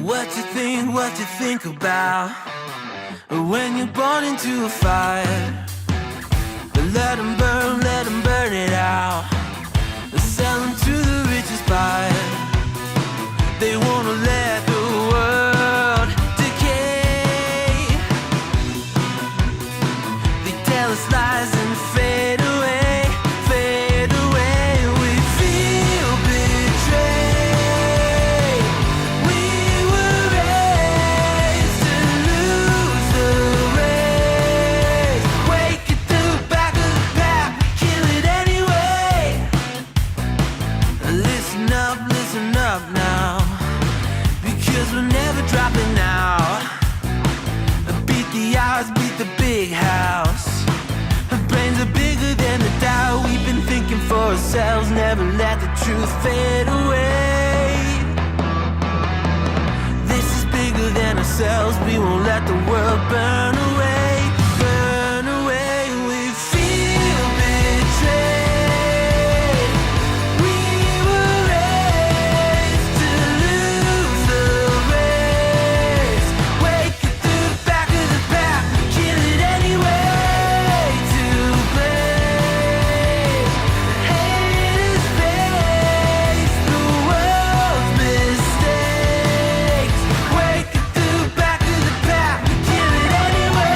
What you think about when you're born into a fire? Let them burn it out. Sell them to the richest buyer. They wanna let the world decay. They tell us lies and fade away, fade away. We feel betrayed. We were raised to lose the race. Wake at the back of the pack, kill it anyway. Listen up now, because we're never dropping out. Beat the odds, beat the big house. Our brains are bigger than the doubt. We've been thinking for ourselves, never let the truth fade away. This is bigger than ourselves, we won't let the world burn away, burn away. We feel betrayed. We were raised to lose the race. Wake at the back of the pack, kill it anyway. To blame, haters face the world's mistakes. Wake at the back of the pack, kill it anyway.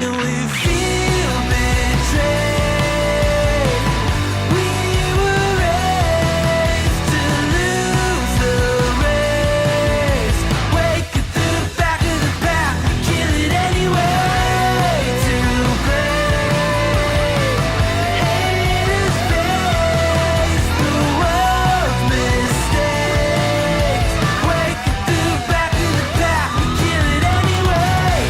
And we feel betrayed. We were raised to lose the race. Wake at the back of the pack, kill it anyway. To blame, haters face the world's mistakes. Wake at the back of the pack, kill it anyway.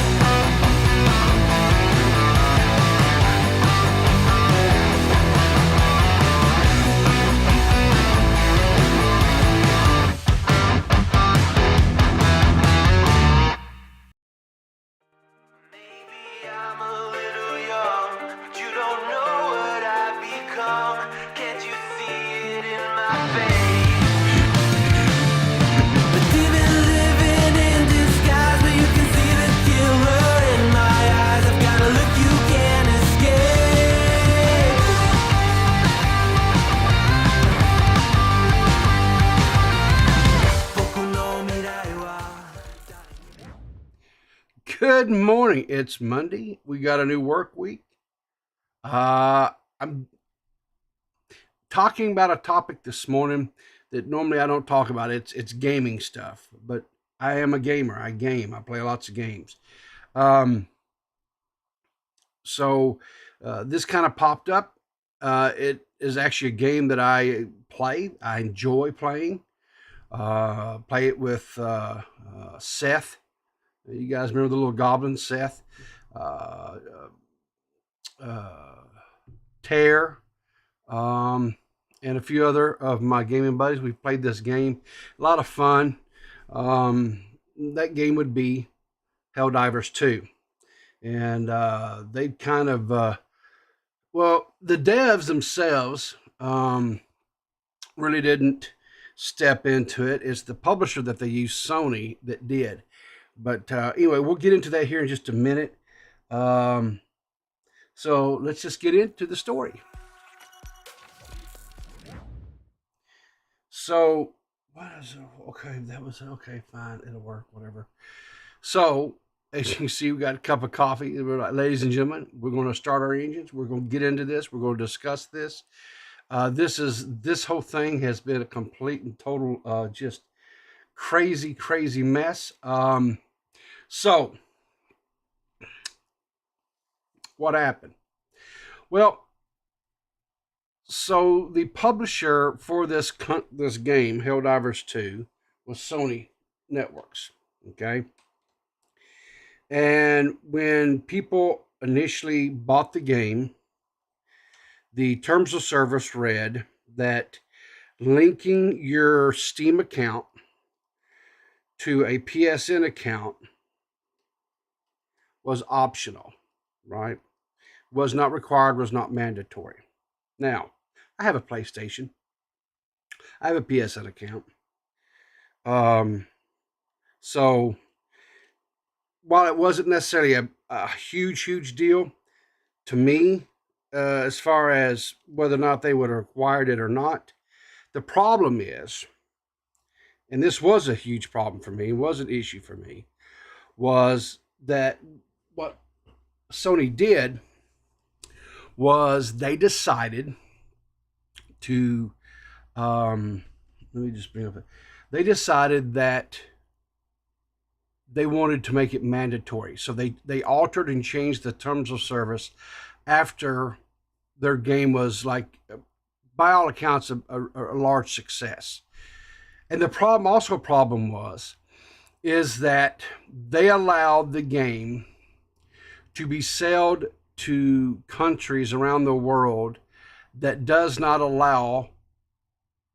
Maybe I'm a little young, but you don't know what I've become. Can't you see it in my face? But even living in disguise, but you can see the killer in my eyes. I've got a look you can't escape. Poco no mirai wa. Good morning. It's Monday. We got a new work week. I'm talking about a topic this morning that normally I don't talk about. It's gaming stuff, but I am a gamer. I game. I play lots of games. So this kind of popped up. It is actually a game that I play. I enjoy playing. Play it with Seth. You guys remember the little goblin, Seth? Tear, and a few other of my gaming buddies. We've played this game. A lot of fun. That game would be Helldivers 2. And they kind of, well, the devs themselves really didn't step into it. It's the publisher that they use, Sony, that did. But anyway, we'll get into that here in just a minute. So let's just get into the story. So, what is it? Okay, that was okay, fine, it'll work, whatever. So, as you can see, we got a cup of coffee. We're like, ladies and gentlemen, we're going to start our engines. We're going to get into this. We're going to discuss this. This whole thing has been a complete and total just crazy mess. So what happened? Well, so the publisher for this game, Helldivers 2, was Sony Networks. Okay, And when people initially bought the game, the terms of service read that linking your Steam account to a PSN account was optional, right? Was not required, was not mandatory. Now, I have a PlayStation. I have a PSN account. So while it wasn't necessarily a huge deal to me, as far as whether or not they would have required it or not, the problem is, and this was a huge problem for me, was an issue for me, was that what Sony did was they decided to, let me just bring up it. They decided that they wanted to make it mandatory. So they altered and changed the terms of service after their game was, like, by all accounts, a large success. And the problem is that they allowed the game to be sold to countries around the world that does not allow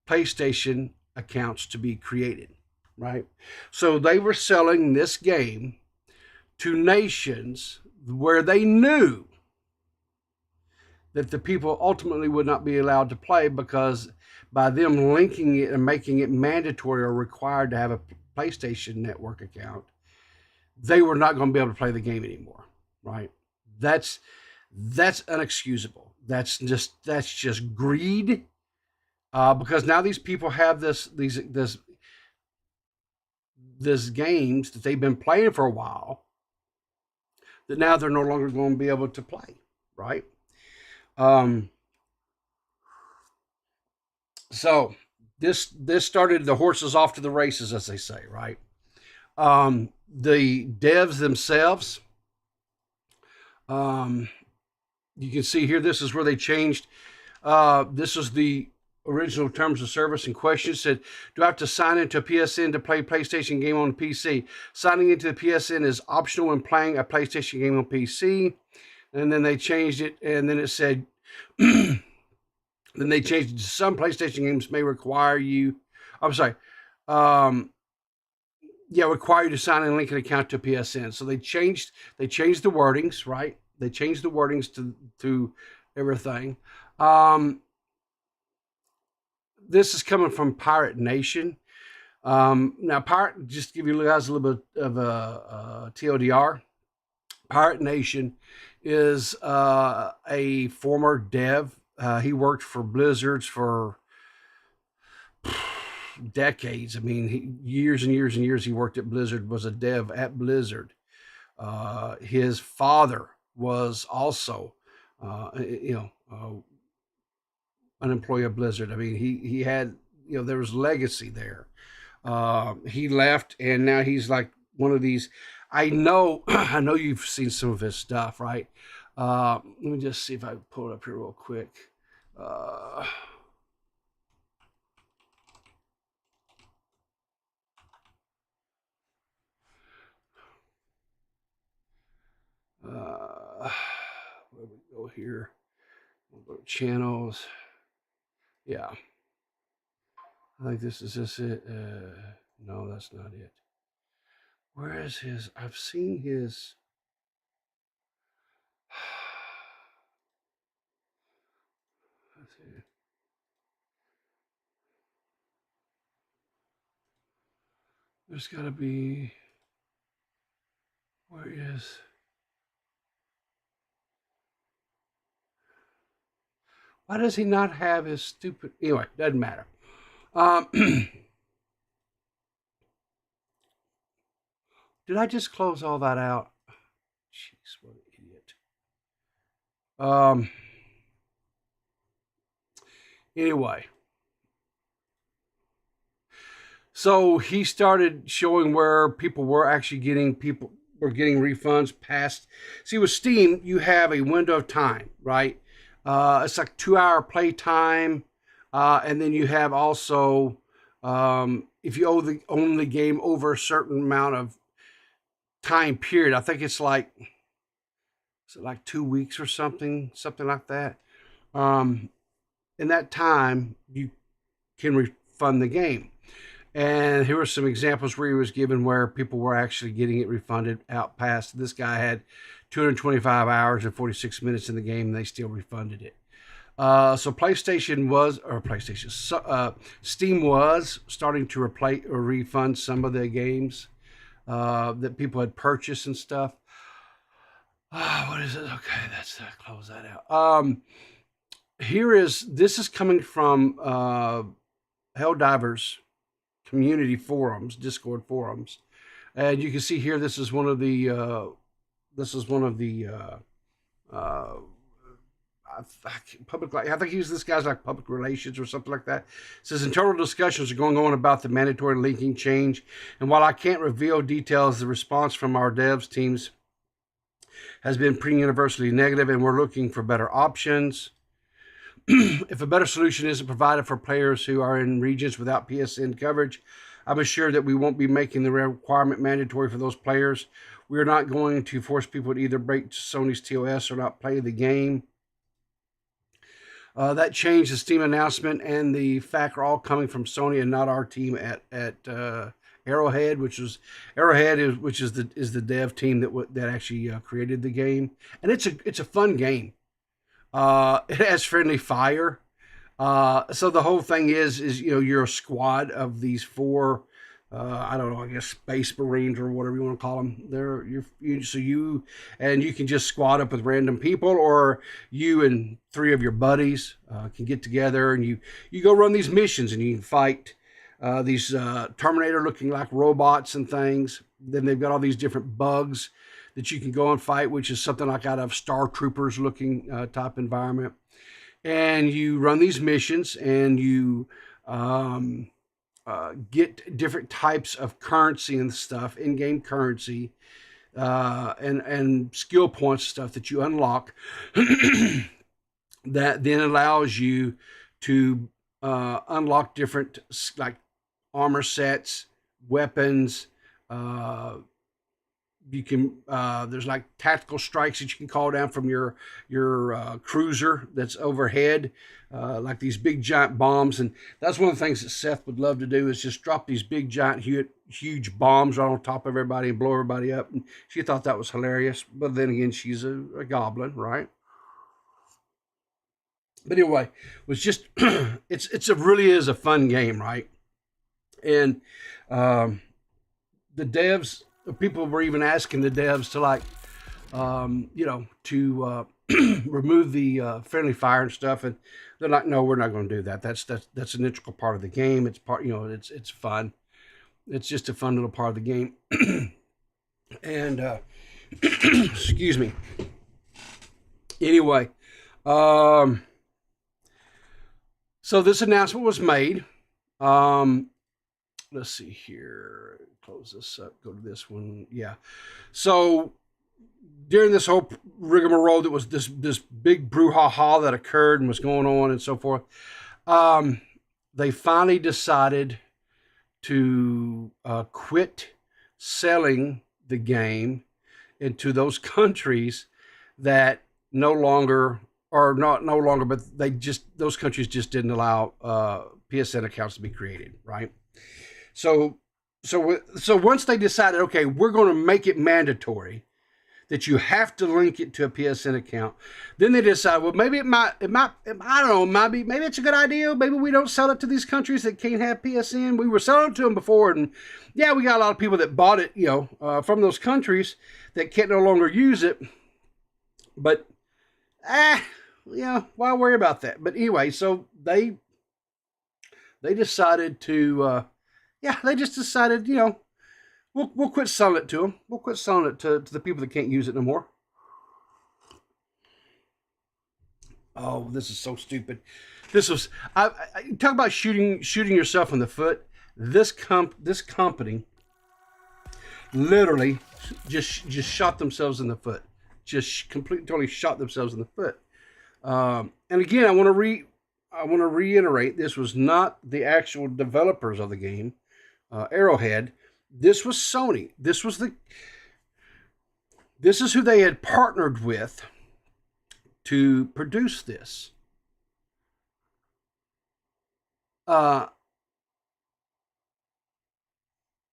PlayStation accounts to be created, right? So they were selling this game to nations where they knew that the people ultimately would not be allowed to play, because by them linking it and making it mandatory or required to have a PlayStation Network account, they were not going to be able to play the game anymore, right? That's unexcusable. That's just greed, because now these people have this games that they've been playing for a while that now they're no longer going to be able to play, right? So this started the horses off to the races, as they say, right? The devs themselves, you can see here, this is where they changed. This is the original terms of service in question. It said, do I have to sign into a PSN to play PlayStation game on PC? Signing into the PSN is optional when playing a PlayStation game on PC. And then they changed it, and then it said, then they changed it to some PlayStation games may require you, require you to sign in and link an account to PSN. So they changed the wordings, right? They changed the wordings to everything. This is coming from Pirate Nation. Now, just to give you guys a little bit of a TLDR, Pirate Nation is a former dev. He worked for Blizzards for decades. I mean, years and years and years he worked at Blizzard, was a dev at Blizzard. His father was also, an employee of Blizzard. I mean, he had, there was legacy there. He left, and now he's like one of these. I know you've seen some of his stuff, right? Let me just see if I can pull it up here real quick. Where we go here? We'll go to channels. Yeah. I think this is just it. No, that's not it. Where is his? I've seen his. Let's see. There's got to be. Where is? Why does he not have his stupid? Anyway, doesn't matter. Did I just close all that out? Jeez, what an idiot. Anyway. So he started showing where people were actually getting refunds past. See, with Steam, you have a window of time, right? It's like 2-hour play time. And then you have also, if you own the game over a certain amount of time period. I think it's like, is it like 2 weeks or something like that. Um, in that time, you can refund the game. And here were some examples where he was given where people were actually getting it refunded out past. This guy had 225 hours and 46 minutes in the game, and they still refunded it. So PlayStation was, or PlayStation, Steam was starting to replace or refund some of the games that people had purchased and stuff. What is it? Okay, that's close that out. This is coming from Helldivers community forums, Discord forums, and you can see here this is one of the public, I think this guy's like public relations or something like that. It says internal discussions are going on about the mandatory linking change, and while I can't reveal details, the response from our devs teams has been pretty universally negative, and we're looking for better options. If a better solution isn't provided for players who are in regions without PSN coverage, I'm assured that we won't be making the requirement mandatory for those players. We are not going to force people to either break Sony's TOS or not play the game. That change, the Steam announcement, and the fact are all coming from Sony and not our team at Arrowhead, which is the dev team that actually created the game, and it's a fun game. It has friendly fire. So the whole thing is you're a squad of these four, I don't know, I guess Space Marines or whatever you want to call them. You can just squad up with random people, or you and three of your buddies can get together and you go run these missions, and you can fight these Terminator looking like robots and things. Then they've got all these different bugs that you can go and fight, which is something like out of Star Troopers looking type environment. And you run these missions, and you get different types of currency and stuff, in-game currency, and skill points stuff that you unlock that then allows you to unlock different like armor sets, weapons. You can there's like tactical strikes that you can call down from your cruiser that's overhead, like these big giant bombs. And that's one of the things that Seth would love to do, is just drop these big giant huge bombs right on top of everybody and blow everybody up. And she thought that was hilarious, but then again, she's a goblin, right? But anyway, it was just it's really is a fun game, right? And the devs, people were even asking the devs to to remove the friendly fire and stuff, and they're like, no, we're not going to do that. That's an integral part of the game. It's part, it's fun. It's just a fun little part of the game. And excuse me. Anyway, so this announcement was made. Let's see here. Close this up. Go to this one. Yeah. So during this whole rigmarole, that was this big brouhaha that occurred and was going on and so forth, they finally decided to quit selling the game into those countries that no longer, but those countries just didn't allow PSN accounts to be created, right? So once they decided, okay, we're going to make it mandatory that you have to link it to a PSN account, then they decide, well, maybe I don't know, maybe it's a good idea. Maybe we don't sell it to these countries that can't have PSN. We were selling it to them before, and yeah, we got a lot of people that bought it, from those countries that can't no longer use it. But, why worry about that? But anyway, so they decided to, they just decided, we'll quit selling it to them. We'll quit selling it to the people that can't use it no more. Oh, this is so stupid. This was, I talk about shooting yourself in the foot. This company literally just shot themselves in the foot. Just completely, totally shot themselves in the foot. And again, I want to reiterate, this was not the actual developers of the game, Arrowhead. This was Sony. This was This is who they had partnered with to produce this.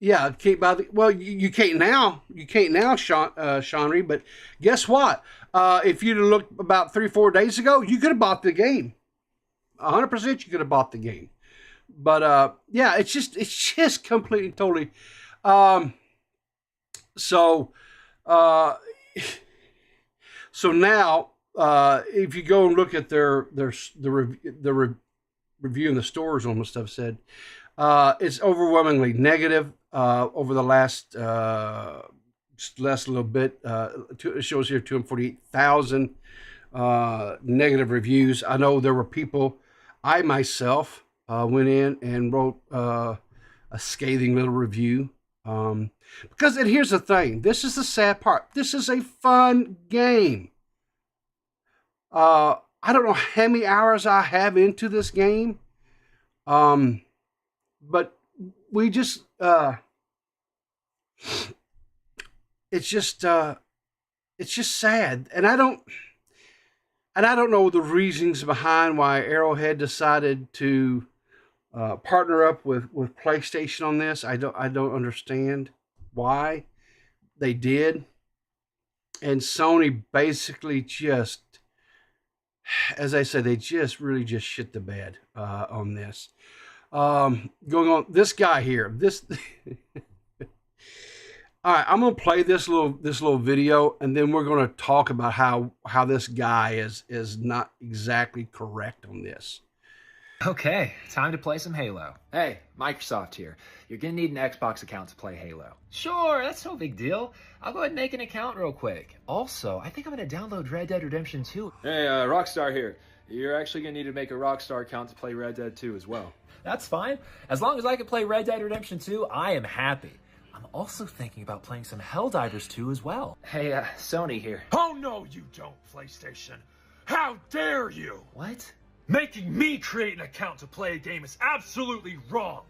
Yeah, can't buy the, well, you can't now. You can't now, Shanry. But guess what? If you'd have looked about 3-4 days ago, you could have bought the game. 100% you could have bought the game. But yeah, it's just completely, totally. So now, if you go and look at the review in the stores, almost have said it's overwhelmingly negative over the last just last little bit. It shows here 248,000 negative reviews. I know there were people. I myself went in and wrote a scathing little review. Because, and here's the thing, this is the sad part. This is a fun game. I don't know how many hours I have into this game. But we just, it's just sad. And I don't know the reasons behind why Arrowhead decided to partner up with PlayStation on this. I don't understand why they did. And Sony basically just, as I said, they just really just shit the bed on this. Going on, this guy here, this. All right, I'm gonna play this little video, and then we're gonna talk about how this guy is not exactly correct on this. Okay, time to play some Halo. Hey, Microsoft here. You're gonna need an Xbox account to play Halo. Sure, that's no big deal. I'll go ahead and make an account real quick. Also, I think I'm gonna download Red Dead Redemption 2. Hey, Rockstar here. You're actually gonna need to make a Rockstar account to play Red Dead 2 as well. That's fine. As long as I can play Red Dead Redemption 2, I am happy. I'm also thinking about playing some Helldivers 2 as well. Hey, Sony here. Oh, no, you don't, PlayStation. How dare you? What? Making me create an account to play a game is absolutely wrong.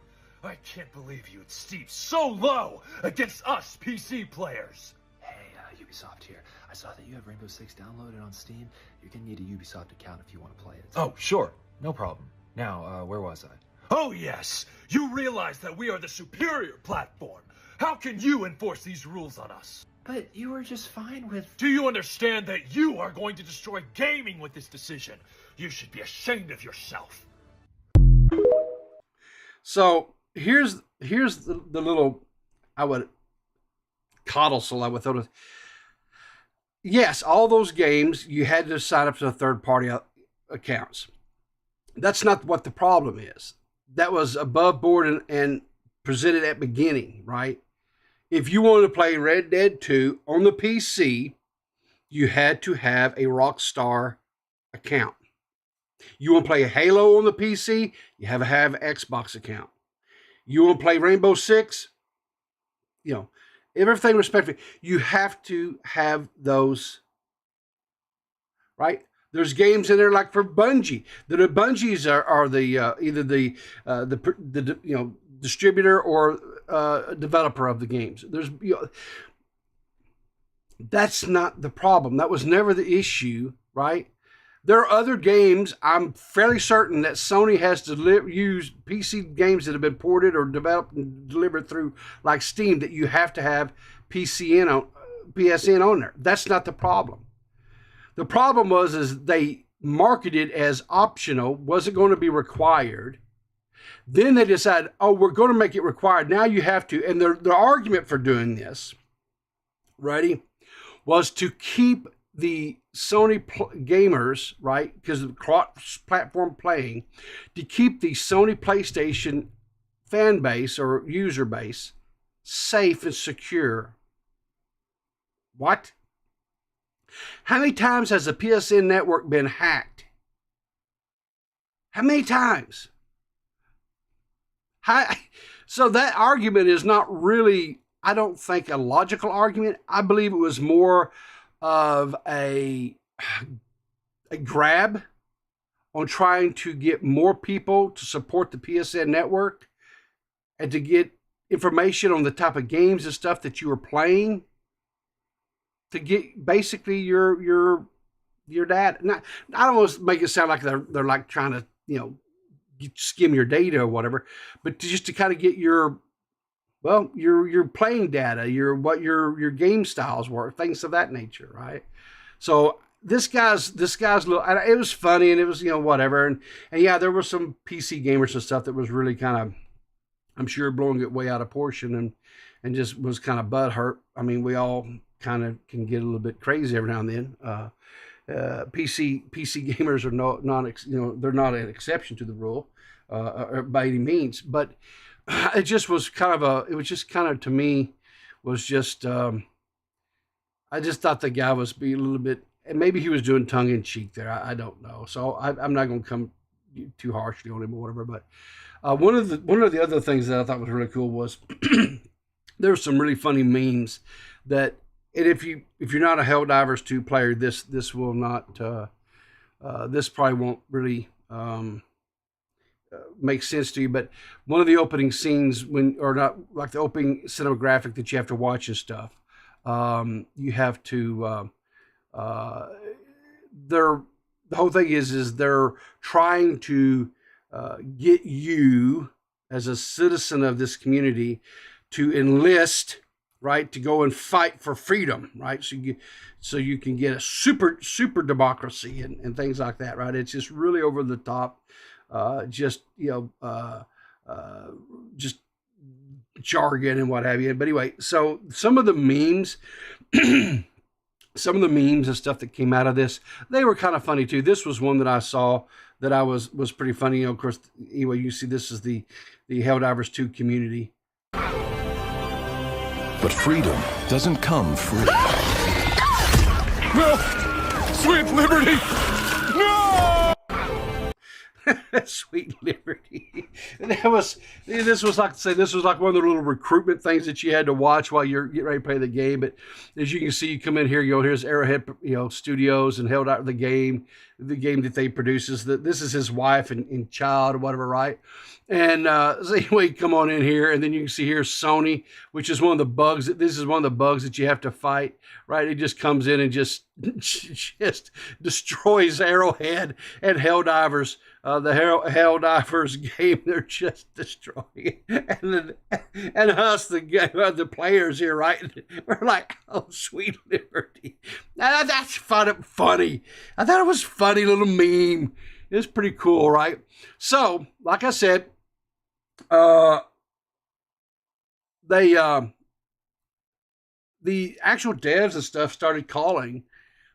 I can't believe you would stoop so low against us PC players. Hey, Ubisoft here. I saw that you have Rainbow Six downloaded on Steam. You're gonna need a Ubisoft account if you want to play it. Oh, sure. No problem. Now, where was I? Oh, yes. You realize that we are the superior platform. How can you enforce these rules on us? But you were just fine with... Do you understand that you are going to destroy gaming with this decision? You should be ashamed of yourself. So here's the little, I would codicil I would throw to. Yes, all those games you had to sign up to the third-party accounts. That's not what the problem is. That was above board and presented at beginning, right? If you wanted to play Red Dead 2 on the PC, you had to have a Rockstar account. You want to play Halo on the PC, you have to have an Xbox account. You want to play Rainbow Six, everything respectfully, you have to have those, right? There's games in there like for Bungie. The Bungies are the either the distributor or developer of the games. There's that's not the problem. That was never the issue, right? There are other games. I'm fairly certain that Sony has to use PC games that have been ported or developed and delivered through like Steam that you have to have PSN on there. That's not the problem. The problem is they marketed as optional, wasn't going to be required. Then they decided, oh, we're going to make it required. Now you have to. And the argument for doing this, ready, was to keep the Sony gamers, right, because of cross-platform playing, to keep the Sony PlayStation fan base or user base safe and secure. What? How many times has the PSN network been hacked? How many times? So that argument is not really, I don't think, a logical argument. I believe it was more of a grab on trying to get more people to support the PSN network and to get information on the type of games and stuff that you were playing. to get basically your data. Not, I don't want to make it sound like they're like trying to, you know, skim your data or whatever, but just to kind of get your playing data, what your game styles were, things of that nature, right? So this guy's little, it was funny, and it was, you know, whatever, and yeah, there were some PC gamers and stuff that was really kind of, I'm sure, blowing it way out of portion, and just was kind of butthurt. I mean, we all kind of can get a little bit crazy every now and then. PC gamers are not you know, they're not an exception to the rule by any means, but it just was kind of to me was just I just thought the guy was being a little bit, and maybe he was doing tongue in cheek there. I don't know. So I'm not going to come too harshly on him or whatever. But one of the other things that I thought was really cool was there were some really funny memes that, and if you're not a Helldivers 2 player, this will not this probably won't really make sense to you. But one of the opening scenes, or not like the opening cinematographic that you have to watch and stuff, you have to the whole thing is they're trying to get you as a citizen of this community to enlist, right, to go and fight for freedom, right? So you can get a super democracy and things like that, right? It's just really over the top, just, you know, just jargon and what have you. But anyway, so some of the memes and stuff that came out of this, they were kind of funny too. This was one that I saw that I was pretty funny. You know, of course, anyway, you see this is the Helldivers 2 community. But freedom doesn't come free. No! Sweet liberty! No! Sweet liberty. And this was like one of the little recruitment things that you had to watch while you're getting ready to play the game. But as you can see, you come in here, you know, here's Arrowhead, you know, Studios, and held out the game that they produces. This is his wife and child or whatever, right? And so anyway, come on in here, and then you can see here Sony, which is one of the bugs. This is one of the bugs that you have to fight, right? It just comes in and just destroys Arrowhead and Helldivers. The Helldivers game, they're just destroying, and us, the players here, right? We're like, oh, sweet liberty. That's funny. I thought it was funny little meme. It's pretty cool, right? So, like I said, the actual devs and stuff started calling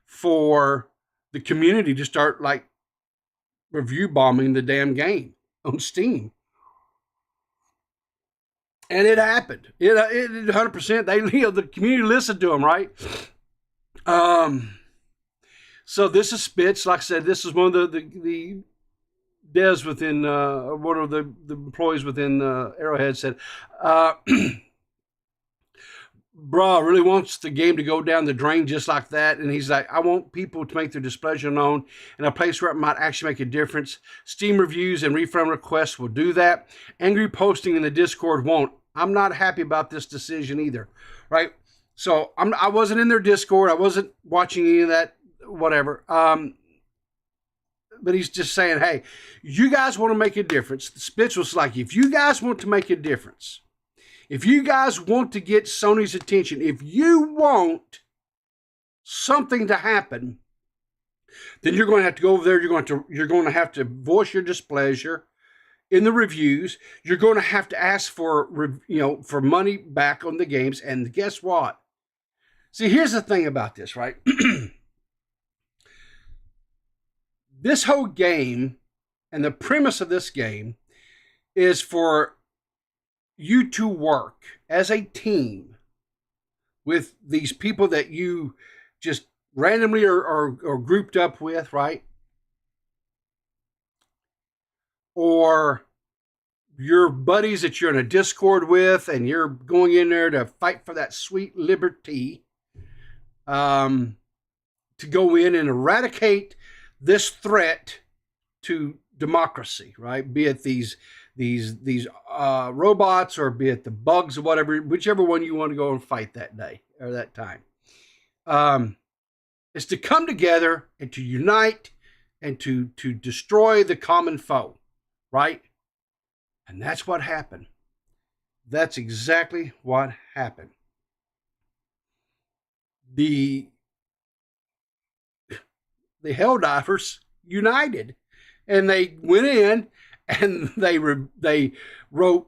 for the community to start like review bombing the damn game on Steam. And it happened. It 100%. They, you know, the community listened to them, right? So this is Spitz. Like I said, this is one of the devs within, one of the employees within Arrowhead said, Bra really wants the game to go down the drain just like that. And he's like, I want people to make their displeasure known in a place where it might actually make a difference. Steam reviews and refund requests will do that. Angry posting in the Discord won't. I'm not happy about this decision either, right? So I wasn't in their Discord. I wasn't watching any of that, whatever. But he's just saying, hey, you guys want to make a difference. Spitz was like, if you guys want to make a difference, if you guys want to get Sony's attention, if you want something to happen, then you're going to have to go over there. You're going to have to voice your displeasure in the reviews. You're going to have to ask for, you know, for money back on the games. And guess what? See, here's the thing about this, right? This whole game and the premise of this game is for you to work as a team with these people that you just randomly are grouped up with, right? Or your buddies that you're in a Discord with, and you're going in there to fight for that sweet liberty, to go in and eradicate this threat to democracy, right? Be it these robots, or be it the bugs or whatever, whichever one you want to go and fight that day or that time. is to come together and to unite and to destroy the common foe, right? And that's what happened. That's exactly what happened. The Helldivers united, and they went in and they wrote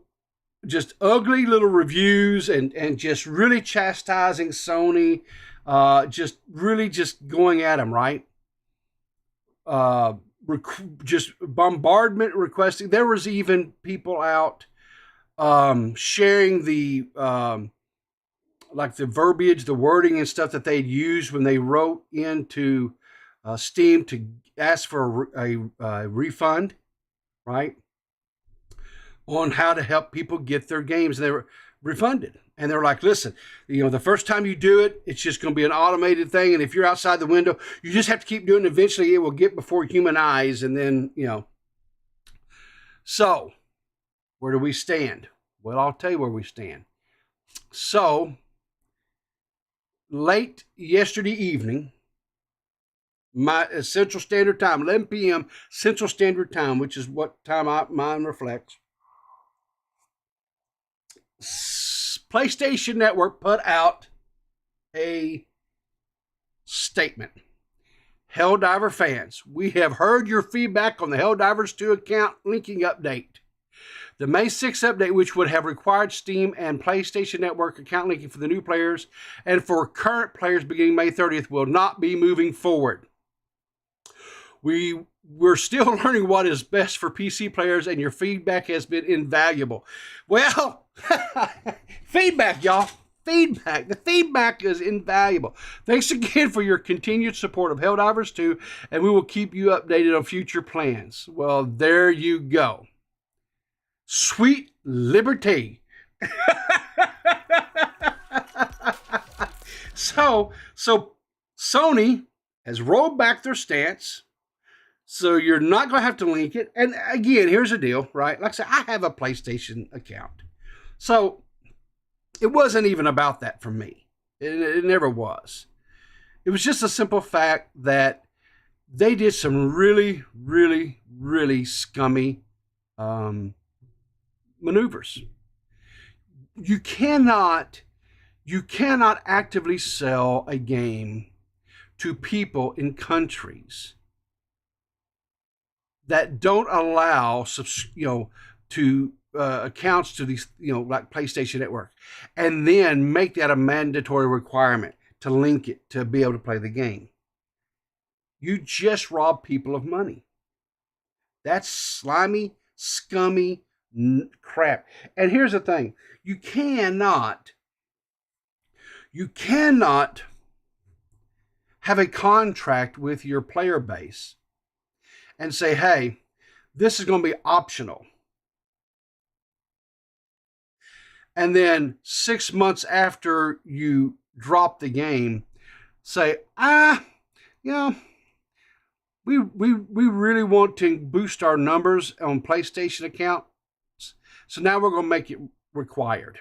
just ugly little reviews and just really chastising Sony, just going at them, right? Just bombardment requesting. There was even people out sharing the like the verbiage, the wording and stuff that they'd used when they wrote into Steam to ask for a refund, right? On how to help people get their games. And they were refunded. And they're like, listen, the first time you do it, it's just going to be an automated thing. And if you're outside the window, you just have to keep doing it. Eventually, it will get before human eyes. And then, So, where do we stand? Well, I'll tell you where we stand. So, late yesterday evening, my Central Standard Time, 11 p.m. Central Standard Time, which is what time mine reflects, PlayStation Network put out a statement. Helldiver fans, we have heard your feedback on the Helldivers 2 account linking update. The May 6th update, which would have required Steam and PlayStation Network account linking for the new players and for current players beginning May 30th, will not be moving forward. We're still learning what is best for PC players, and your feedback has been invaluable. Well, feedback, y'all. Feedback. The feedback is invaluable. Thanks again for your continued support of Helldivers 2, and we will keep you updated on future plans. Well, there you go. Sweet liberty. So Sony has rolled back their stance. So you're not going to have to link it. And again, here's the deal, right? Like I said, I have a PlayStation account. So it wasn't even about that for me. It never was. It was just a simple fact that they did some really, really, really scummy maneuvers. You cannot actively sell a game to people in countries that don't allow to accounts to these, like PlayStation Network, and then make that a mandatory requirement to link it to be able to play the game. You just rob people of money. That's slimy, scummy crap. And here's the thing. You cannot have a contract with your player base and say, hey, this is going to be optional. And then 6 months after you drop the game, say, we really want to boost our numbers on PlayStation accounts. So now we're going to make it required.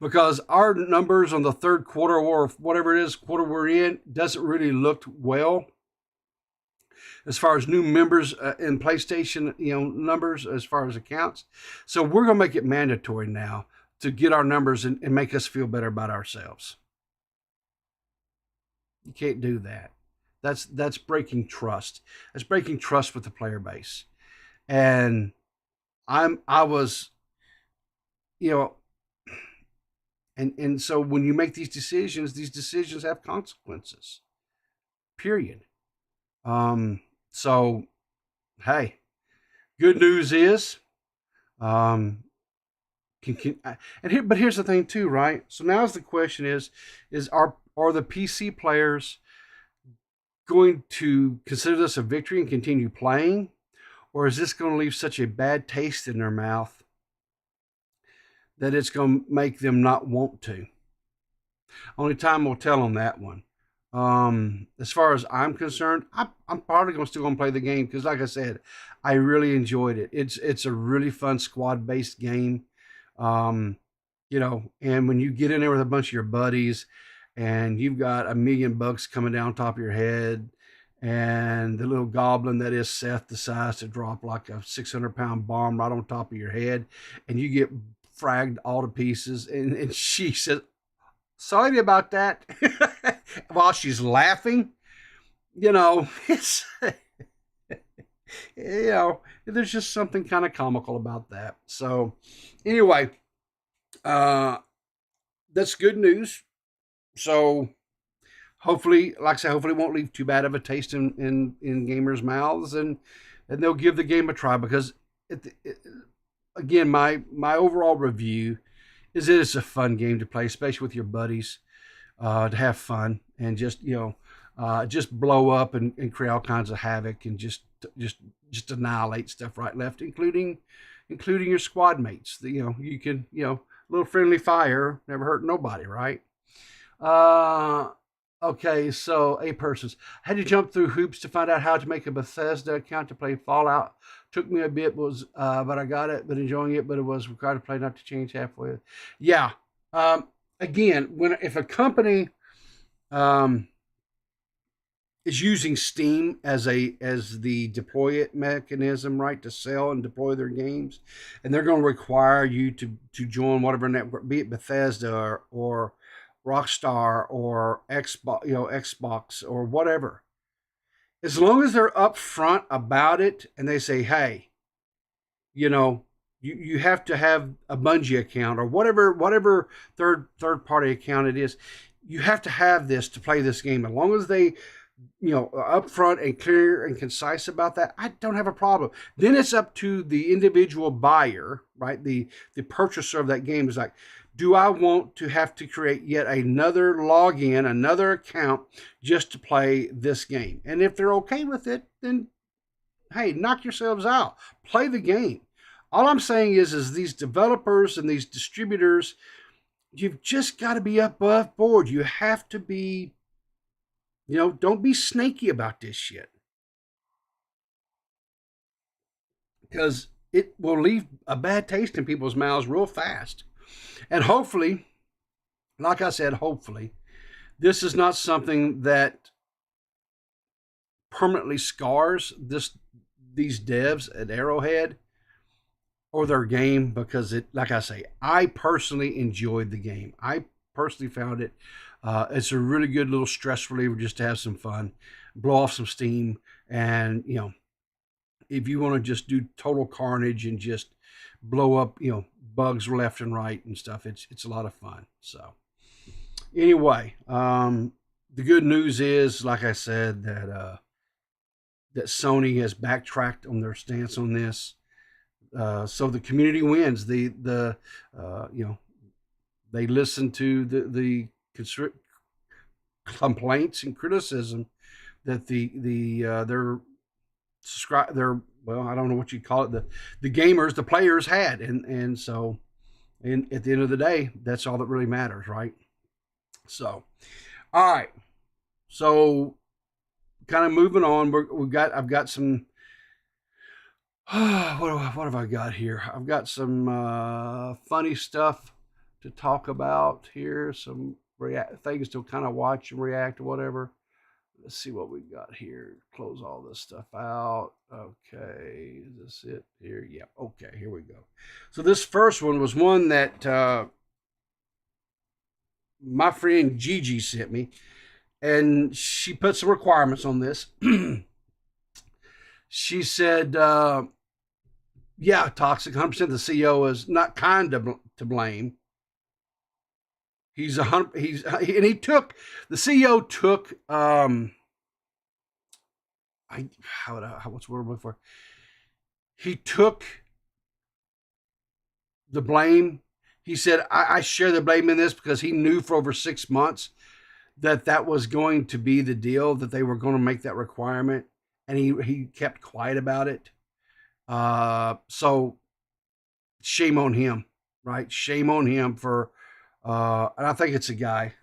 Because our numbers on the third quarter or whatever it is, quarter we're in, doesn't really look well. As far as new members in PlayStation, numbers as far as accounts. So we're going to make it mandatory now to get our numbers and make us feel better about ourselves. You can't do that. That's breaking trust. That's breaking trust with the player base. And I was, and so when you make these decisions have consequences. Period. So, hey, good news is, but here's the thing too, right? So now's the question is are the PC players going to consider this a victory and continue playing? Or is this going to leave such a bad taste in their mouth that it's going to make them not want to? Only time will tell on that one. As far as I'm concerned, I'm probably still going to play the game because, like I said, I really enjoyed it. It's a really fun squad-based game, and when you get in there with a bunch of your buddies and you've got a million bugs coming down top of your head, and the little goblin that is Seth decides to drop like a 600-pound bomb right on top of your head, and you get fragged all to pieces. And she says, sorry about that, while she's laughing. It's, there's just something kind of comical about that. So anyway, that's good news. So hopefully, like I said, hopefully it won't leave too bad of a taste in gamers' mouths, and they'll give the game a try, because again, my overall review is that it's a fun game to play, especially with your buddies, to have fun and just blow up and create all kinds of havoc and just annihilate stuff right and left, including your squad mates. You can a little friendly fire never hurt nobody, right? Okay, so I had to jump through hoops to find out how to make a Bethesda account to play Fallout. Took me a bit, but I got it, but enjoying it, but it was required to play, not to change halfway. Yeah. Again, if a company is using Steam as the deploy it mechanism, right, to sell and deploy their games, and they're going to require you to join whatever network, be it Bethesda or Rockstar or Xbox or whatever. As long as they're upfront about it and they say, hey, you have to have a Bungie account or whatever third party account it is, you have to have this to play this game. As long as they upfront and clear and concise about that, I don't have a problem. Then it's up to the individual buyer, right? The purchaser of that game is like, do I want to have to create yet another login, another account just to play this game? And if they're okay with it, then hey, knock yourselves out. Play the game. All I'm saying is these developers and these distributors, you've just got to be above board. You have to be, don't be snaky about this shit, because it will leave a bad taste in people's mouths real fast. And hopefully, like I said, hopefully, this is not something that permanently scars these devs at Arrowhead or their game, because like I say, I personally enjoyed the game. I personally found it. It's a really good little stress reliever just to have some fun, blow off some steam, and if you want to just do total carnage and just blow up, bugs left and right and stuff, it's a lot of fun. So anyway, the good news is, like I said, that Sony has backtracked on their stance on this. So the community wins. They listen to the complaints and criticism that their I don't know what you call it, the gamers, the players had, and so, and at the end of the day, that's all that really matters, right? So, all right, so kind of moving on, I've got some. What have I got here? I've got some funny stuff to talk about here. Some things to kind of watch and react to whatever. Let's see what we got here. Close all this stuff out. Okay, is this it here? Yeah. Okay, here we go. So this first one was one that my friend Gigi sent me, and she put some requirements on this. She said, yeah, Toxic, 100% the CEO is not kind to blame. The CEO took, what's the word I'm looking for? He took the blame. He said, I share the blame in this, because he knew for over 6 months that was going to be the deal, that they were going to make that requirement. And he kept quiet about it. So shame on him, right? Shame on him for, and I think it's a guy,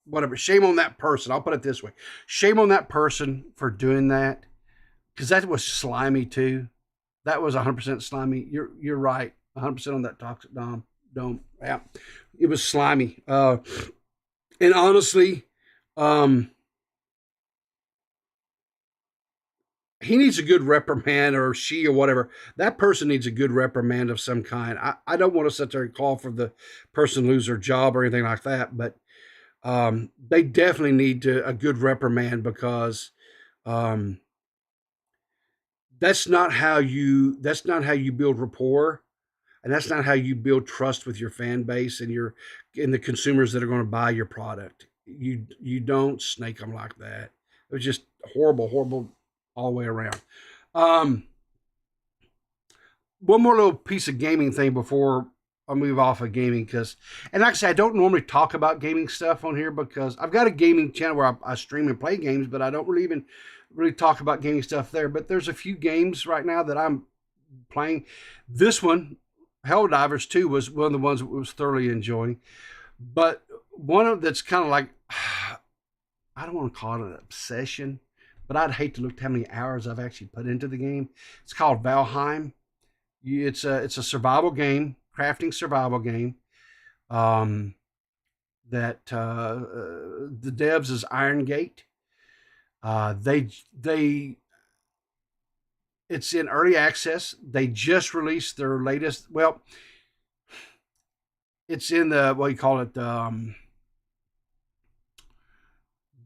whatever. Shame on that person. I'll put it this way. Shame on that person for doing that, because that was slimy too. That was 100% slimy. You're right. 100% on that Toxic Dome. Yeah, it was slimy. And honestly, He needs a good reprimand, or she, or whatever. That person needs a good reprimand of some kind. I don't want to sit there and call for the person to lose their job or anything like that, but they definitely need a good reprimand, because um, that's not how you build rapport, and that's not how you build trust with your fan base and the consumers that are going to buy your product. You don't snake them like that. It was just horrible all the way around. Um, One more little piece of gaming thing before I move off of gaming, and like I say, I don't normally talk about gaming stuff on here because I've got a gaming channel where I stream and play games, but I don't really talk about gaming stuff there. But there's a few games right now that I'm playing. This one, Helldivers 2, was one of the ones that I was thoroughly enjoying. But one of that's kind of like, I don't want to call it an obsession, but I'd hate to look at how many hours I've actually put into the game. It's called Valheim. It's a survival game, crafting survival game. That the devs is Iron Gate. They it's in early access. They just released their latest. Well, it's in the, what do you call it?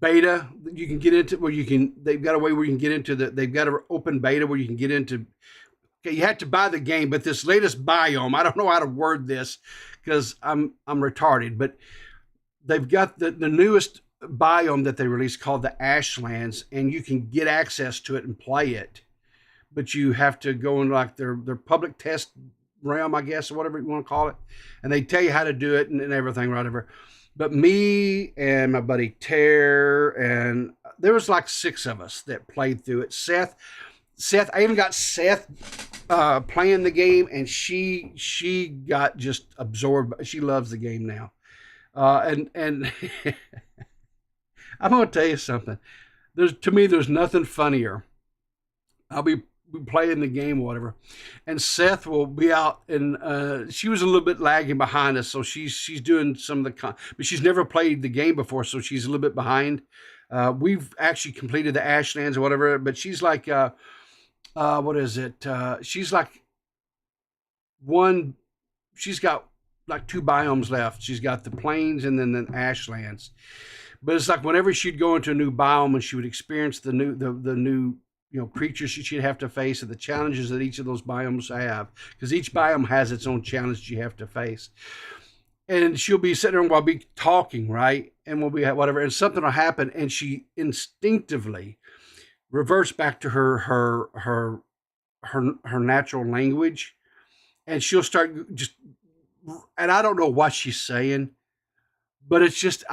Beta. You can get into where they've got a way where you can get into they've got an open beta where you can get into. Okay, you have to buy the game, but this latest biome, I don't know how to word this because I'm retarded, but they've got the newest biome that they released called the Ashlands, and you can get access to it and play it, but you have to go in like their public test realm, I guess, or whatever you want to call it, and they tell you how to do it and everything, whatever. But me and my buddy Tare, and there was like 6 of us that played through it. Seth, I even got Seth playing the game, and she got just absorbed. She loves the game now, and I'm gonna tell you something. There's nothing funnier. I'll be playing the game or whatever, and Seth will be out, and she was a little bit lagging behind us, so she's doing some of but she's never played the game before, so she's a little bit behind. We've actually completed the Ashlands or whatever, but she's like, what is it? She's got like 2 biomes left. She's got the plains and then the Ashlands. But it's like whenever she'd go into a new biome and she would experience the new creatures she'd have to face and the challenges that each of those biomes have, because each biome has its own challenge you have to face. And she'll be sitting there and we'll be talking, right? And we'll be whatever, and something will happen, and she instinctively reverts back to her natural language, and she'll start and I don't know what she's saying, but it's just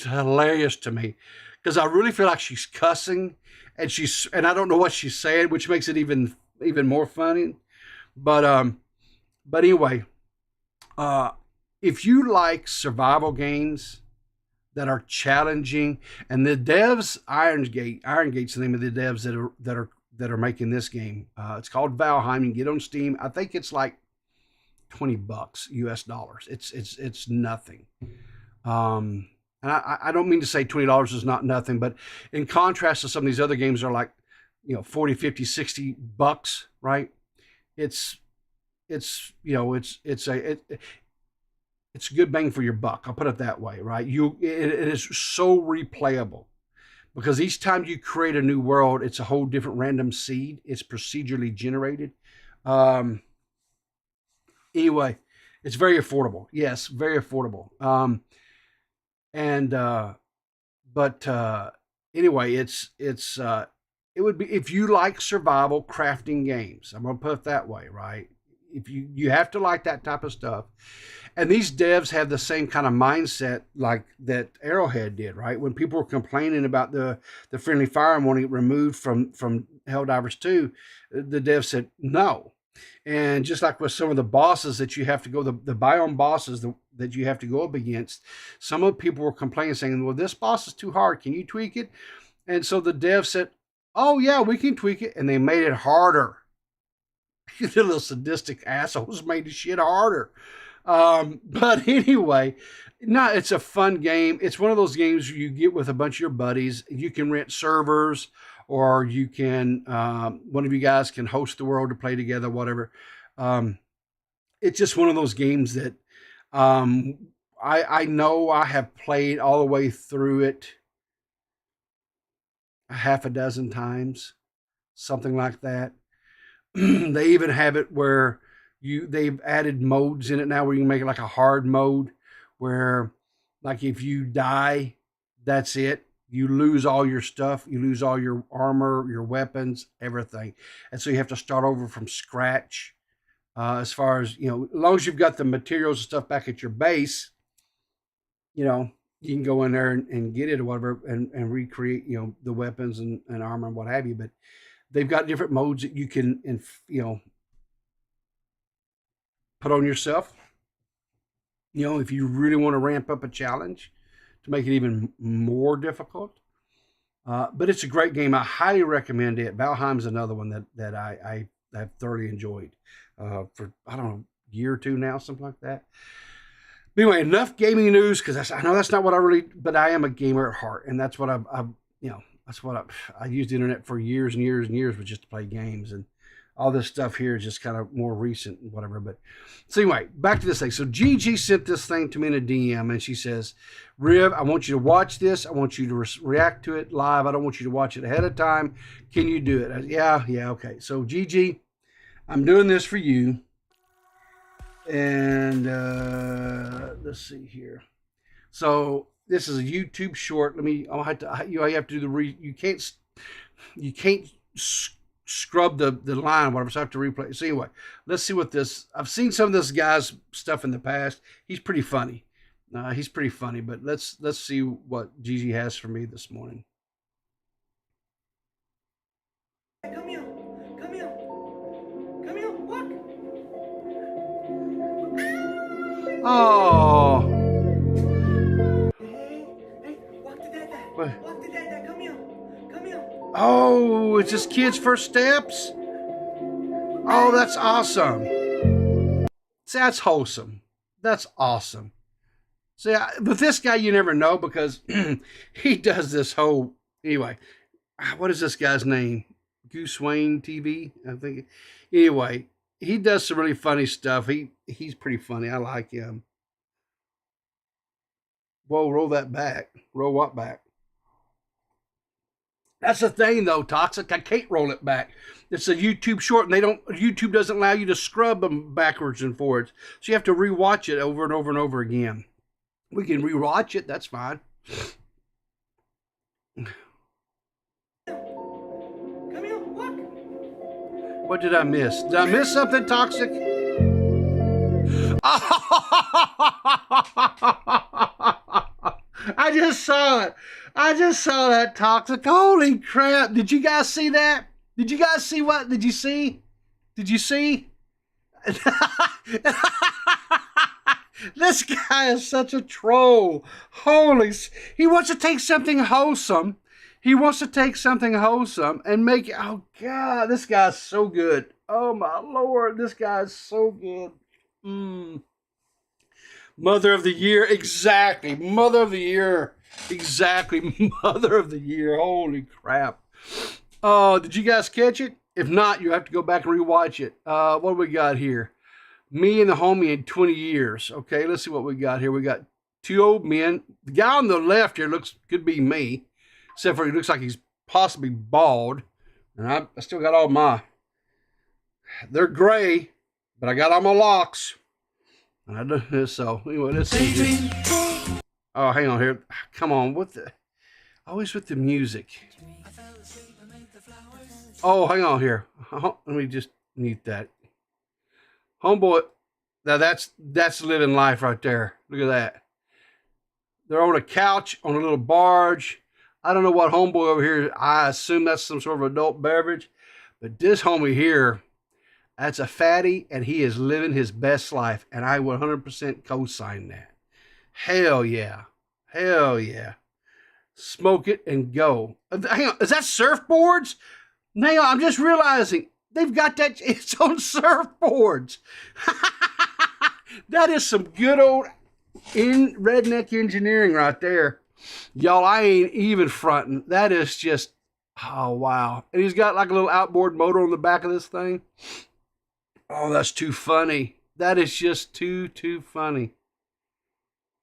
hilarious to me, because I really feel like she's cussing, and I don't know what she's saying, which makes it even more funny. But anyway, if you like survival games that are challenging, and the devs, Iron Gate's the name of the devs that are making this game. It's called Valheim. You can get it on Steam. I think it's like $20 US dollars. It's nothing. And I don't mean to say $20 is not nothing, but in contrast to some of these other games that are like, 40, 50, $60, right? It's a good bang for your buck. I'll put it that way, right? It is so replayable, because each time you create a new world, it's a whole different random seed. It's procedurally generated. Anyway, it's very affordable. Yes, very affordable. Anyway, it would be, if you like survival crafting games, I'm going to put it that way, right? If you have to like that type of stuff. And these devs have the same kind of mindset like that Arrowhead did, right? When people were complaining about the friendly fire and wanting it removed from Helldivers 2, the devs said no. And just like with some of the bosses that you have to go, the biome bosses that you have to go up against, some of the people were complaining, saying, well, this boss is too hard. Can you tweak it? And so the dev said, oh, yeah, we can tweak it. And they made it harder. You little sadistic assholes made the shit harder. But anyway, No, it's a fun game. It's one of those games you get with a bunch of your buddies. You can rent servers, or you can one of you guys can host the world to play together, whatever. Um, it's just one of those games that I know I have played all the way through it a half a dozen times, something like that. They even have it where they've added modes in it now where you can make it like a hard mode where, like, if you die, that's it. You lose all your stuff. You lose all your armor, your weapons, everything. And so you have to start over from scratch. As far as, as long as you've got the materials and stuff back at your base, you can go in there and get it or whatever and recreate, the weapons and armor and what have you. But they've got different modes that you can, put on yourself. If you really want to ramp up a challenge to make it even more difficult. But it's a great game. I highly recommend it. Valheim's another one that I have thoroughly enjoyed for, I don't know, a year or two now, something like that. But anyway, enough gaming news, because I know that's not what but I am a gamer at heart, and that's what I used the internet for years and years and years, was just to play games, and all this stuff here is just kind of more recent and whatever. But so anyway, back to this thing. So Gigi sent this thing to me in a DM, and she says, Riv, I want you to watch this. I want you to react to it live. I don't want you to watch it ahead of time. Can you do it? Yeah, okay. So Gigi, I'm doing this for you. And let's see here. So this is a YouTube short. I'll have to, you have to do you can't scrub the line or whatever, so I have to replay. So anyway, let's see what this, I've seen some of this guy's stuff in the past. He's pretty funny. But let's see what Gigi has for me this morning. Come here, look. Oh. Hey, walk to Dada. What? Walk to Dada. Come here. Oh, it's just kids' first steps? Oh, that's awesome. See, that's wholesome. That's awesome. See, with this guy, you never know, because he does this whole, anyway, what is this guy's name? Goose Wayne TV, I think. Anyway, he does some really funny stuff. He's pretty funny. I like him. Whoa, roll that back. Roll what back? That's the thing, though, Toxic. I can't roll it back. It's a YouTube short, and YouTube doesn't allow you to scrub them backwards and forwards. So you have to rewatch it over and over and over again. We can rewatch it. That's fine. Come here, look. What did I miss? Did I miss something, Toxic? I just saw it. I just saw that, Toxic. Holy crap. Did you guys see that? Did you guys see what? Did you see? Did you see? This guy is such a troll. He wants to take something wholesome. And make it, oh God, this guy's so good. Oh my Lord, this guy's so good. Mother of the Year, exactly. Mother of the Year. Exactly. Mother of the Year. Holy crap. Oh, did you guys catch it? If not, you have to go back and rewatch it. What do we got here? Me and the homie in 20 years. Okay, let's see what we got here. We got two old men. The guy on the left here could be me, except for he looks like he's possibly bald. And I still got all they're gray, but I got all my locks. And I do this, so anyway, let's see. Oh, hang on here. Come on, always with the music. Oh, hang on here. Let me just mute that. Homeboy, now that's living life right there. Look at that. They're on a couch on a little barge. I don't know what homeboy over here, I assume that's some sort of adult beverage. But this homie here, that's a fatty, and he is living his best life. And I 100% co-sign that. Hell yeah. Hell yeah. Smoke it and go. Hang on, is that surfboards? Hang on, I'm just realizing they've got that, it's on surfboards. That is some good old in redneck engineering right there. Y'all, I ain't even fronting. That is just, oh, wow. And he's got like a little outboard motor on the back of this thing. Oh, that's too funny. That is just too funny.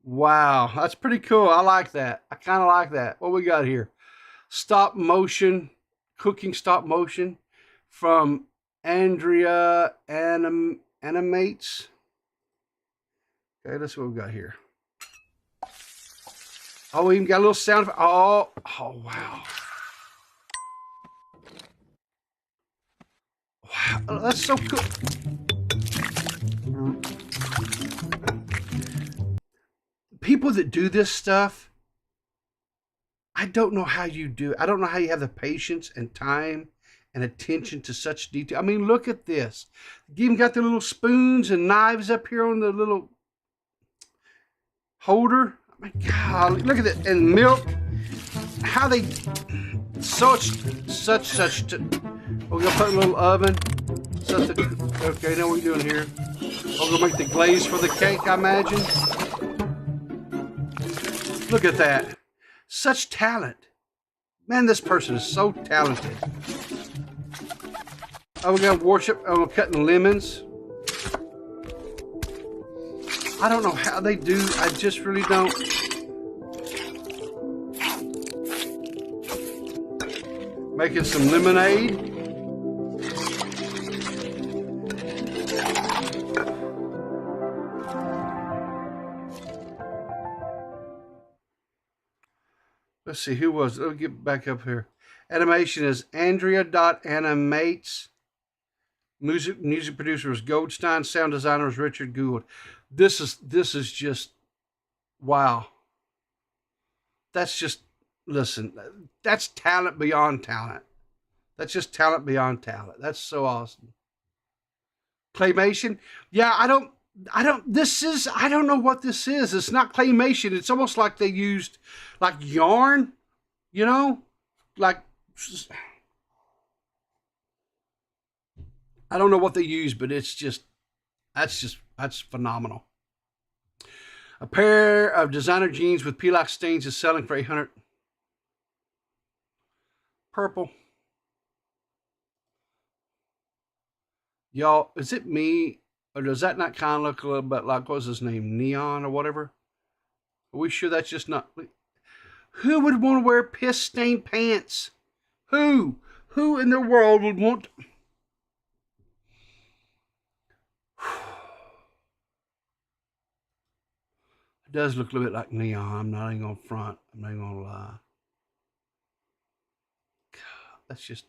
Wow, that's pretty cool. I like that. I kind of like that. What we got here? Stop motion, cooking stop motion from Andrea Animates. Okay, that's what we got here. Oh, we even got a little sound. Oh, wow. Wow, that's so cool. People that do this stuff, I don't know how you do it. I don't know how you have the patience and time and attention to such detail. I mean, look at this. You even got the little spoons and knives up here on the little holder. Oh my God, look at it. And milk. How they such. We're gonna put in a little oven. Okay, now what are we doing here? We're gonna make the glaze for the cake, I imagine. Look at that. Such talent. Man, this person is so talented. Oh, we're gonna worship. Oh, we're cutting lemons. I don't know how they do. I just really don't. Making some lemonade. Let's see, who was it? Let me get back up here. Animation is Andrea.animates. Music producer is Goldstein. Sound designer is Richard Gould. This is just, wow. That's just, listen, that's talent beyond talent. That's just talent beyond talent. That's so awesome. Claymation? Yeah, I don't know what this is. It's not claymation. It's almost like they used like yarn, you know, like, I don't know what they use, but it's just, that's phenomenal. A pair of designer jeans with peel-off stains is selling for $800. Purple. Y'all, is it me? Or does that not kind of look a little bit like, what's his name, Neon or whatever? Are we sure that's just not... Who would want to wear piss-stained pants? Who? Who in the world would want... It does look a little bit like Neon. I'm not even going to front. I'm not even going to lie. God, that's just...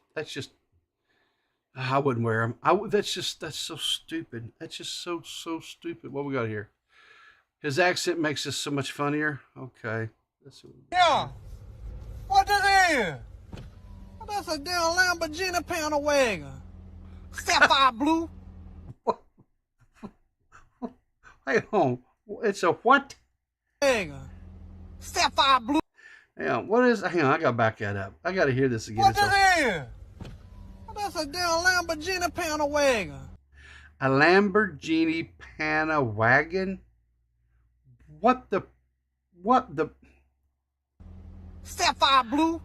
I wouldn't wear them. That's so stupid. That's just so stupid. What we got here? His accent makes this so much funnier. Okay. Yeah. What that is? That's a damn Lamborghini panel wagon. Sapphire blue. Hey, home. It's a what? Wagon. Sapphire blue. Hang on. What is? Hang on. I gotta back that up. I gotta hear this again. What that is? That's a damn Lamborghini panel wagon. A Lamborghini panel wagon? What the? Sapphire blue.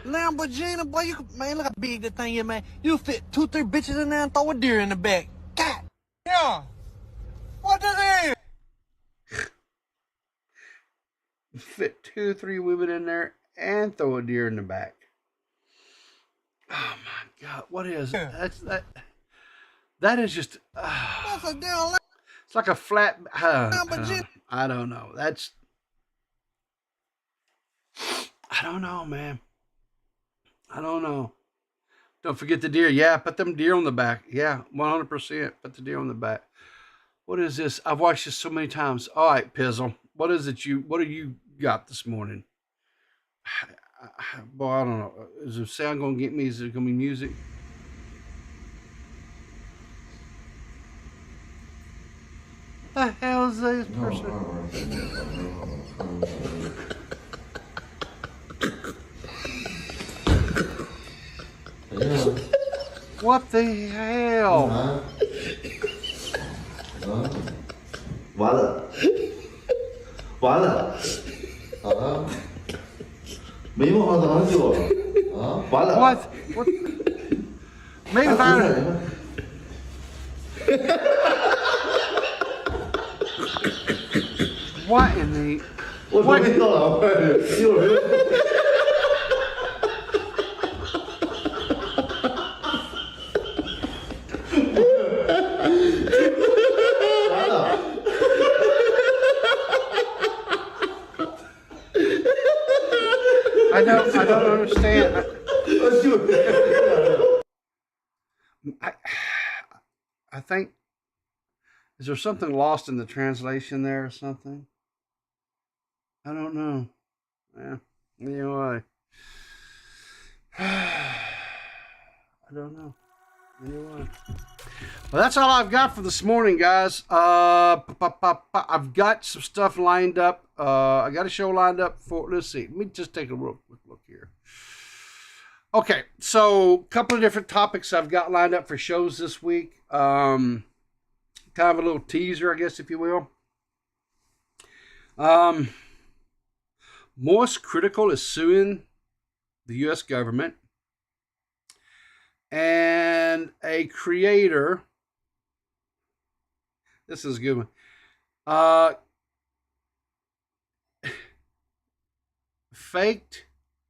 Lamborghini, boy, man, look how big that thing is, man. You fit 2-3 bitches in there and throw a deer in the back. God. Yeah. What that is? Fit 2-3 women in there and throw a deer in the back. Oh my God! What is it? That is just. That's a damn. It's like a flat. I don't know. That's. I don't know, man. I don't know. Don't forget the deer. Yeah, put them deer on the back. Yeah, 100%. Put the deer on the back. What is this? I've watched this so many times. All right, Pizzle. What is it? What do you got this morning? Boy, I don't know. Is the sound going to get me? Is it going to be music? What the hell is this person? What the hell? 完了啊！没梦上多久啊？完了。 What? Maybe if I... What in the... 我都没到老外，一会儿。完了。I don't understand. I think, is there something lost in the translation there or something? I don't know. Yeah. Anyway. I don't know. Anyway. Well, that's all I've got for this morning, guys. I've got some stuff lined up. I got a show lined up for, let's see. Let me just take a real quick look here. Okay, so a couple of different topics I've got lined up for shows this week. Kind of a little teaser, I guess, if you will. Most Critical is suing the U.S. government. And a creator, this is a good one, faked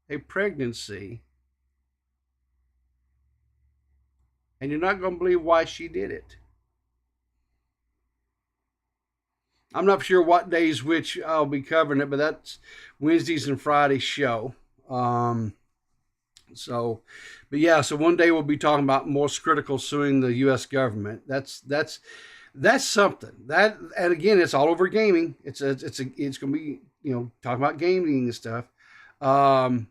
a pregnancy, and you're not going to believe why she did it. I'm not sure what days which I'll be covering it, but that's Wednesdays and Fridays show. So one day we'll be talking about most critical suing the U.S. government. That's something. That, and again, it's all over gaming. It's going to be, talking about gaming and stuff. And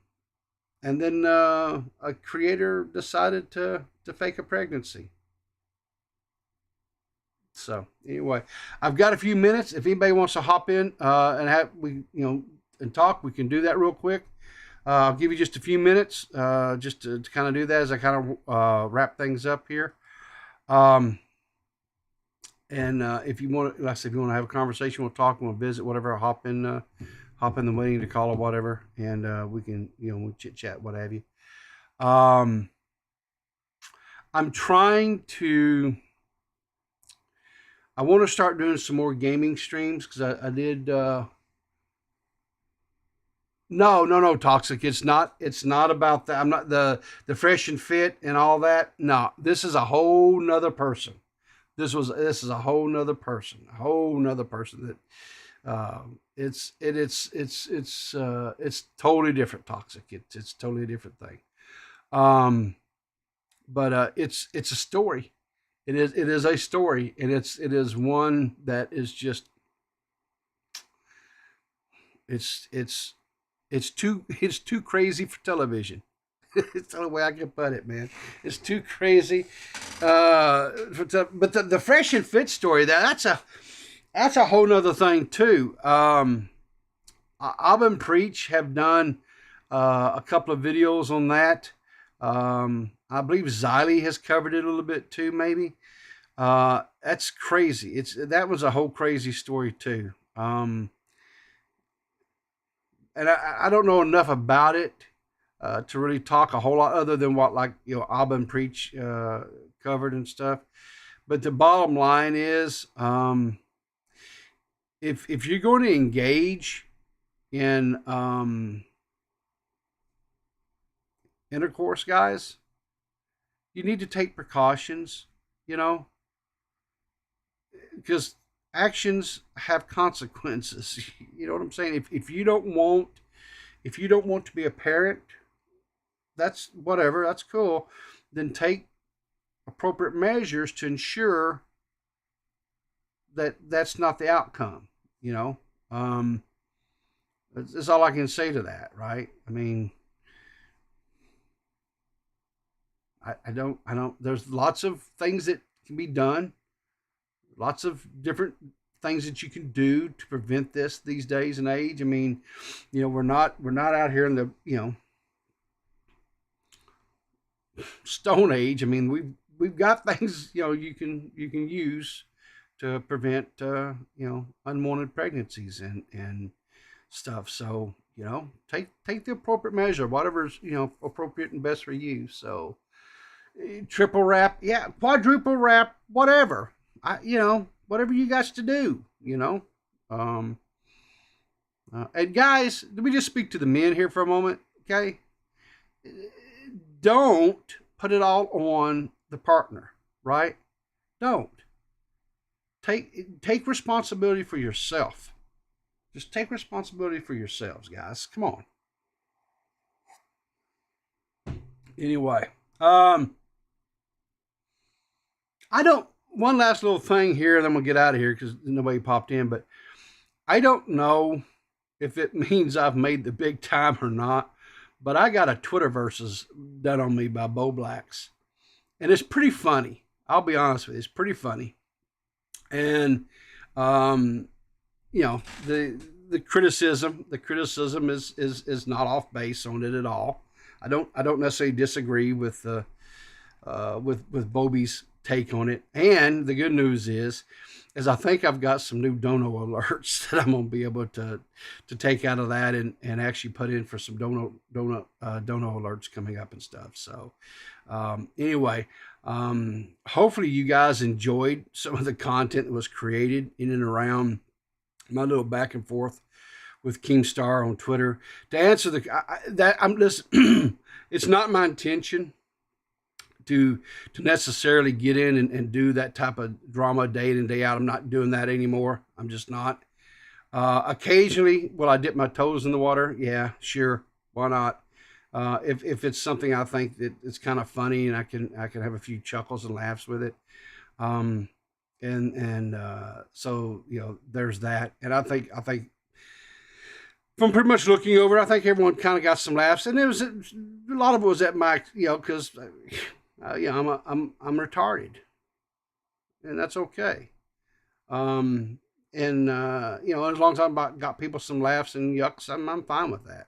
then a creator decided to fake a pregnancy. So anyway, I've got a few minutes. If anybody wants to hop in and talk, we can do that real quick. I'll give you just a few minutes just to kind of do that as I kind of wrap things up here. And if you want, like I said, if you want to have a conversation, we'll talk, we'll visit, whatever. I'll hop in the waiting to call or whatever, and we can, we'll chit chat, what have you. I'm trying to. I want to start doing some more gaming streams because I did. No, Toxic. It's not about that. I'm not the fresh and fit and all that. No, this is a whole nother person. This is a whole nother person. A whole nother person that it's totally different. Toxic. It's totally a different thing. But it's a story. It is a story, and it is one that is just it's too crazy for television. It's the only way I can put it, man. It's too crazy. But the fresh and fit story, that's a whole nother thing too. Alb and Preach have done a couple of videos on that. I believe Xylee has covered it a little bit too, maybe. That's crazy. That was a whole crazy story too. And I don't know enough about it to really talk a whole lot other than what, like, Alb and Preach covered and stuff. But the bottom line is, if you're going to engage in intercourse, guys, you need to take precautions, because actions have consequences. You know what I'm saying? If you don't want to be a parent, that's whatever, that's cool. Then take appropriate measures to ensure that that's not the outcome. That's all I can say to that, right? I mean, I don't, there's lots of things that can be done. Lots of different things that you can do to prevent this these days and age. I mean, we're not out here in the, Stone Age. I mean, we've got things, you can use to prevent unwanted pregnancies and stuff. So take the appropriate measure, whatever's appropriate and best for you. So triple wrap, yeah, quadruple wrap, whatever. Whatever you got to do. And guys, let me just speak to the men here for a moment, okay? Don't put it all on the partner, right? Don't. Take responsibility for yourself. Just take responsibility for yourselves, guys. Come on. Anyway, one last little thing here, and then we'll get out of here because nobody popped in, but I don't know if it means I've made the big time or not, but I got a Twitter versus done on me by Bo Blacks. And it's pretty funny. I'll be honest with you. It's pretty funny. And, the criticism is not off base on it at all. I don't necessarily disagree with Bobby's take on it. And the good news is I think I've got some new dono alerts that I'm going to be able to take out of that and actually put in for some dono alerts coming up and stuff. So anyway, hopefully you guys enjoyed some of the content that was created in and around my little back and forth with Keemstar on Twitter. To answer it's not my intention to necessarily get in and do that type of drama day in and day out. I'm not doing that anymore. I'm just not. Occasionally, will I dip my toes in the water? Yeah, sure. Why not? If it's something I think that it's kind of funny and I can have a few chuckles and laughs with it. So there's that. And I think from pretty much looking over, I think everyone kind of got some laughs, and a lot of it was at my, because I'm retarded, and that's okay. As long as I've got people some laughs and yucks, I'm fine with that.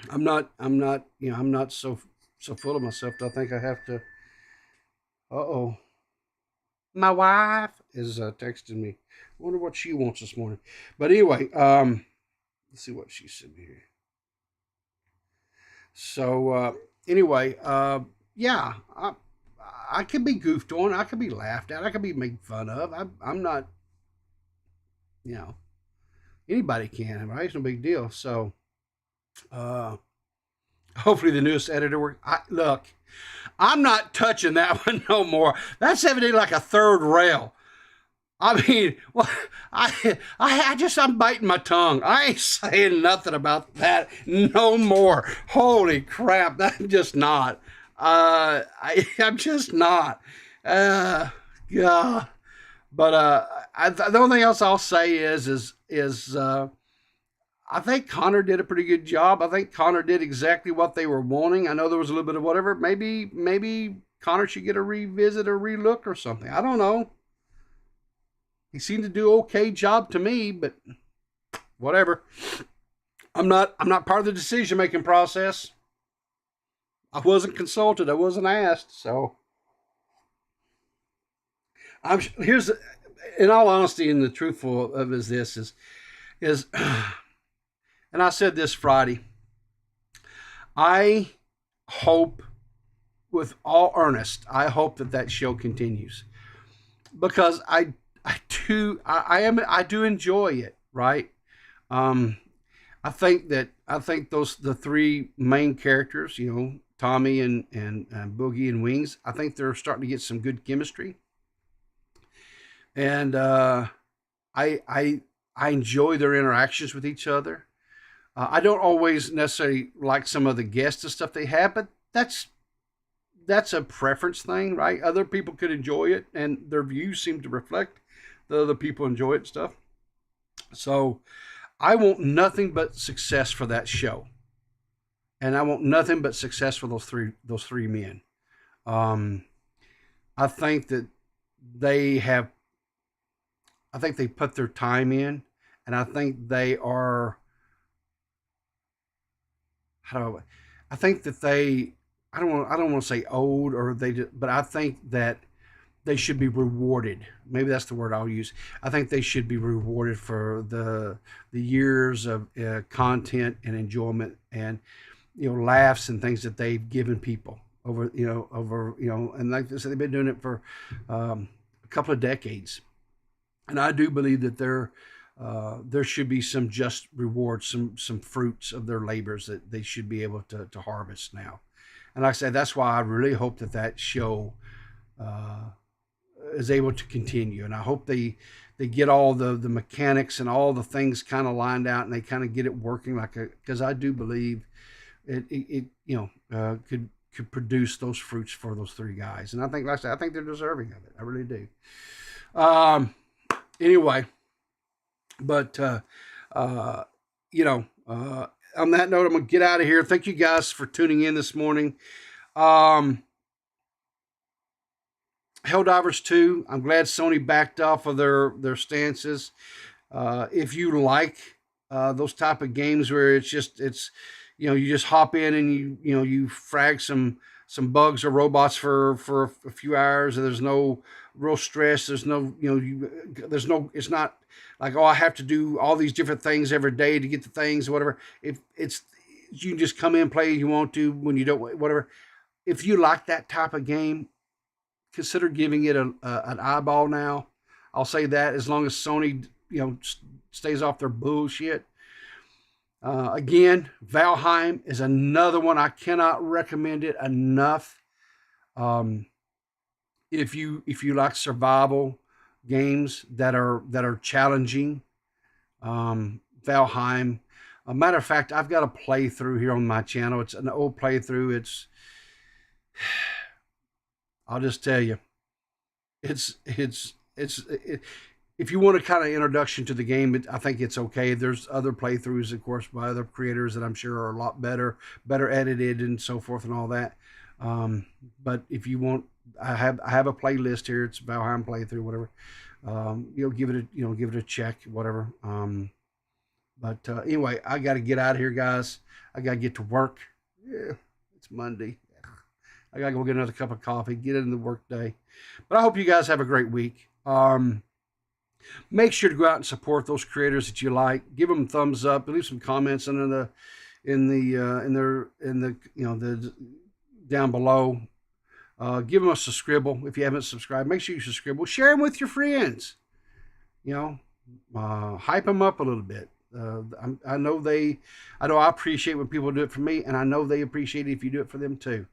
I'm not so full of myself that I think I have to. My wife is texting me. I wonder what she wants this morning. But anyway, let's see what she said here. So anyway, yeah, I could be goofed on. I could be laughed at. I could be made fun of. I'm not, anybody can, right? It's no big deal. So hopefully the newest editor works. Look, I'm not touching that one no more. That's evidently like a third rail. I mean, well, I'm biting my tongue. I ain't saying nothing about that no more. Holy crap, I'm just not. I'm just not. Yeah. But the only thing else I'll say is I think Connor did a pretty good job. I think Connor did exactly what they were wanting. I know there was a little bit of whatever. Maybe Connor should get a revisit or relook or something. I don't know. He seemed to do okay job to me, but whatever. I'm not part of the decision-making process. I wasn't consulted. I wasn't asked. So here's, in all honesty, and the truthful of is and I said this Friday, I hope with all earnest, I hope that show continues, because I do enjoy it, right? I think the three main characters, Tommy and Boogie and Wings, I think they're starting to get some good chemistry, and I enjoy their interactions with each other. I don't always necessarily like some of the guests and stuff they have, but that's a preference thing, right? Other people could enjoy it, and their views seem to reflect the other people enjoy it and stuff. So I want nothing but success for that show. And I want nothing but success for those three men. I think that they put their time in, and I think they are, I don't want to say old, but I think that they should be rewarded. Maybe that's the word I'll use. I think they should be rewarded for the years of content and enjoyment and laughs and things that they've given people over and like I said, they've been doing it for a couple of decades. And I do believe that there should be some just rewards, some fruits of their labors that they should be able to harvest now. And like I said, that's why I really hope that show is able to continue. And I hope they get all the mechanics and all the things kind of lined out, and they kind of get it working because I do believe it could produce those fruits for those three guys. And I think, like I said, I think they're deserving of it. I really do. Anyway, but on that note, I'm gonna get out of here. Thank you guys for tuning in this morning. Helldivers 2, I'm glad Sony backed off of their stances. If you like those type of games where it's you just hop in and you frag some bugs or robots for a few hours, and there's no real stress. There's no it's not like, oh, I have to do all these different things every day to get the things or whatever. If you can just come in, play if you want to, when you don't, whatever. If you like that type of game, consider giving it an eyeball now. I'll say that, as long as Sony, stays off their bullshit. Again, Valheim is another one. I cannot recommend it enough. If you like survival games that are challenging, Valheim. A matter of fact, I've got a playthrough here on my channel. It's an old playthrough. I'll just tell you, if you want a kind of introduction to the game, I think it's okay. There's other playthroughs, of course, by other creators that I'm sure are a lot better edited and so forth and all that. But if you want, I have a playlist here. It's Valheim playthrough, whatever. Give it a check, whatever. But anyway, I got to get out of here, guys. I got to get to work. Yeah, it's Monday. I got to go get another cup of coffee, get into the work day. But I hope you guys have a great week. Make sure to go out and support those creators that you like. Give them a thumbs up. Leave some comments under the down below. Give them a subscribe if you haven't subscribed. Make sure you subscribe. Share them with your friends. Hype them up a little bit. I know I appreciate when people do it for me, and I know they appreciate it if you do it for them too.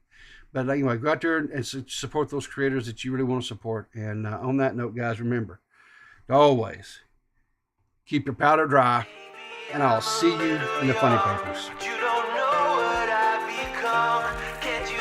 But anyway, go out there and support those creators that you really want to support. And on that note, guys, remember to always keep your powder dry, and I'll see you in the funny papers. You don't know what I've become. Can't you